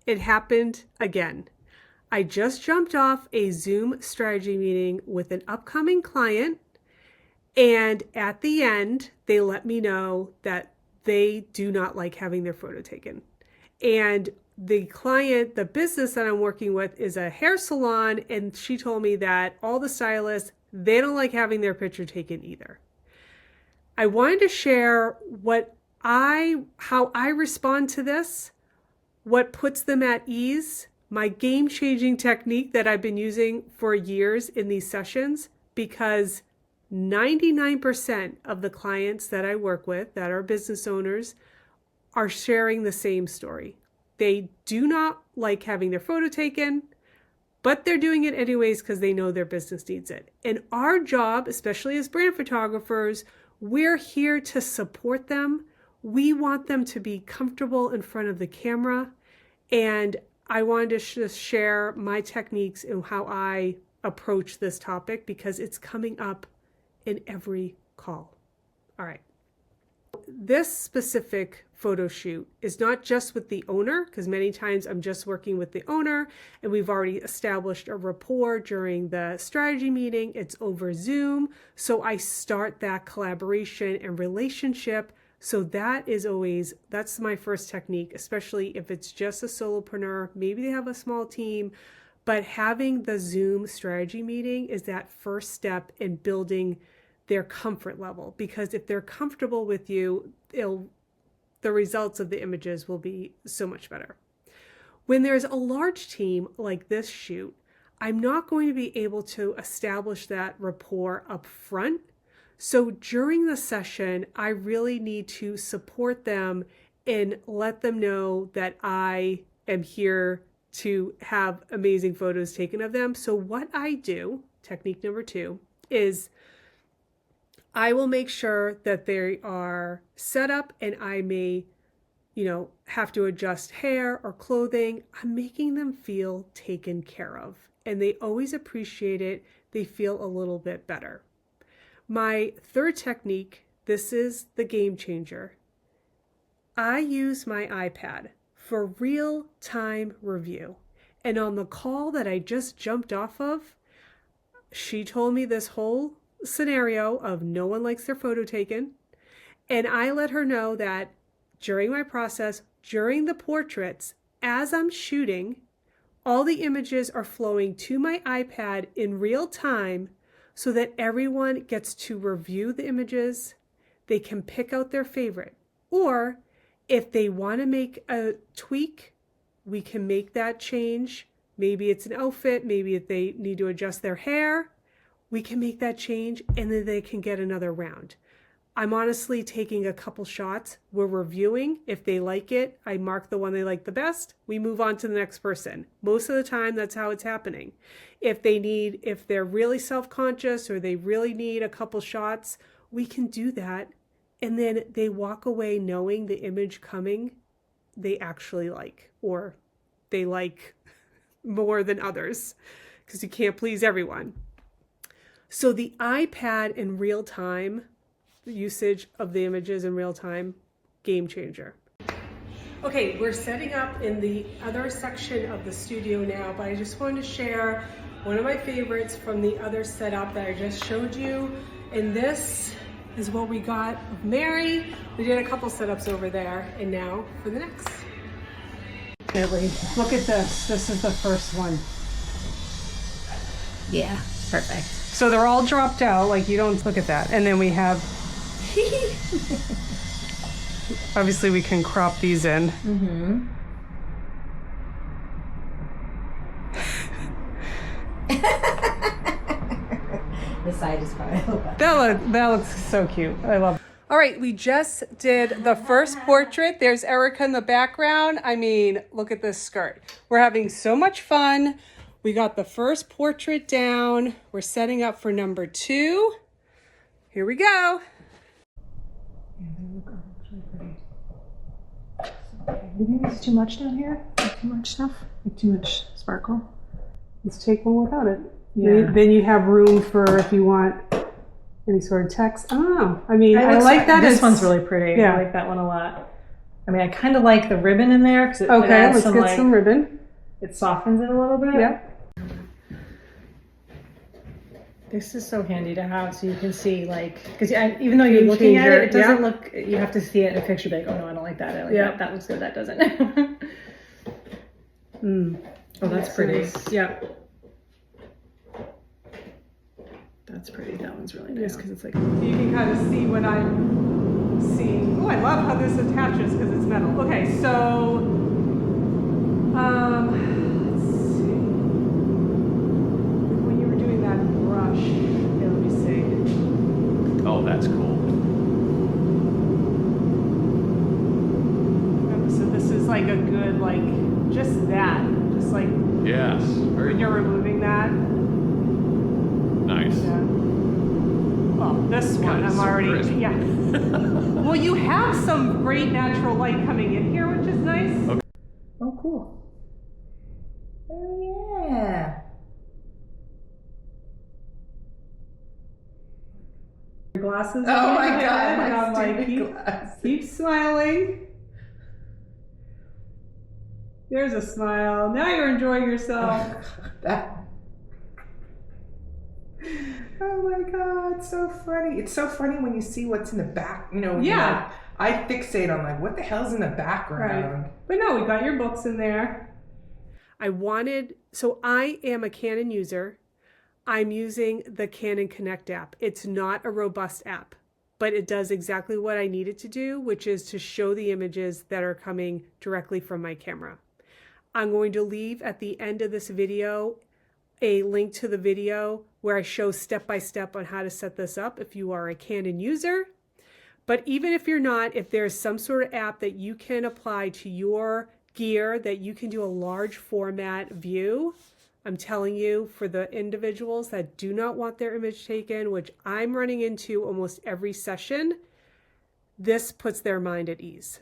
it happened again. I just jumped off a Zoom strategy meeting with an upcoming client, and at the end, they let me know that they do not like having their photo taken. And the client, the business that I'm working with, is a hair salon, and she told me that all the stylists, they don't like having their picture taken either. I wanted to share how I respond to this, what puts them at ease, my game-changing technique that I've been using for years in these sessions, because 99% of the clients that I work with that are business owners are sharing the same story. They do not like having their photo taken, but they're doing it anyways because they know their business needs it. And our job, especially as brand photographers, we're here to support them. We want them to be comfortable in front of the camera. And I wanted to just share my techniques and how I approach this topic because it's coming up in every call. All right. This specific photo shoot is not just with the owner, because many times I'm just working with the owner and we've already established a rapport during the strategy meeting. It's over Zoom. So I start that collaboration and relationship. So that's my first technique, especially if it's just a solopreneur, maybe they have a small team, but having the Zoom strategy meeting is that first step in building their comfort level, because if they're comfortable with you, the results of the images will be so much better. When there's a large team like this shoot, I'm not going to be able to establish that rapport up front. So during the session, I really need to support them and let them know that I am here to have amazing photos taken of them. So what I do, technique number 2, is I will make sure that they are set up, and I may, have to adjust hair or clothing. I'm making them feel taken care of, and they always appreciate it. They feel a little bit better. My third technique, this is the game changer. I use my iPad for real-time review. And on the call that I just jumped off of, she told me this whole scenario of no one likes their photo taken. And I let her know that during my process, during the portraits, as I'm shooting, all the images are flowing to my iPad in real time so that everyone gets to review the images. They can pick out their favorite. Or if they want to make a tweak, we can make that change. Maybe it's an outfit, maybe if they need to adjust their hair, we can make that change, and then they can get another round. I'm honestly taking a couple shots. We're reviewing. If they like it, I mark the one they like the best. We move on to the next person. Most of the time, that's how it's happening. If they're really self-conscious or they really need a couple shots, we can do that. And then they walk away knowing the image coming they actually like, or they like more than others, because you can't please everyone. So the iPad in real time, the usage of the images in real time, game changer. Okay, we're setting up in the other section of the studio now, but I just wanted to share one of my favorites from the other setup that I just showed you. And this is what we got of Mary. We did a couple setups over there, and now for the next. Look at this. This is the first one. Yeah, perfect. So they're all dropped out, like you don't look at that. And then we have, obviously we can crop these in. Mm-hmm. The side is probably a little better. That looks so cute. I love it. All right, we just did the first portrait. There's Erica in the background. I mean, look at this skirt. We're having so much fun. We got the first portrait down. We're setting up for number 2. Here we go. Yeah, they look actually pretty. Okay. Do you think it's too much down here? Like too much stuff? Like too much sparkle? Let's take one without it. Yeah. Then you have room for if you want any sort of text. I don't know. I mean, I like that. This one's really pretty. Yeah. I like that one a lot. I mean, I kind of like the ribbon in there because it Okay, adds let's some, get like, some ribbon. it softens it a little bit. Yeah. This is so handy to have so you can see, like, because even though you're Game looking at it, it changer, doesn't yeah. look, you have to see it in a picture, like, oh no, I don't like that. I like Yeah. that. That looks good. That doesn't. Mm. Oh, that's pretty. Nice. Yeah. That's pretty. That one's really nice because it's like. You can kind of see what I'm seeing. Oh, I love how this attaches because it's metal. Okay, so let's see. When you were doing that brush, here, let me see. Oh, that's cool. So this is like a good, like, just that, just like Yes, very when you're removing that. nice. Yeah. Well, this one, it's I'm so already, crisp. yeah. Well, you have some great natural light coming in here, which is nice. Okay. Oh, cool. Oh, yeah. Your glasses. Oh my again, God, and my I'm like, stupid glasses. keep smiling. There's a smile. Now you're enjoying yourself. That. Oh my God, so funny. It's so funny when you see what's in the back, you know. Yeah. I fixate on, like, what the hell's in the background? But no, we got your books in there. So I am a Canon user. I'm using the Canon Connect app. It's not a robust app, but it does exactly what I need it to do, which is to show the images that are coming directly from my camera. I'm going to leave at the end of this video a link to the video where I show step-by-step on how to set this up if you are a Canon user. But even if you're not, if there's some sort of app that you can apply to your gear that you can do a large format view, I'm telling you, for the individuals that do not want their image taken, which I'm running into almost every session, this puts their mind at ease.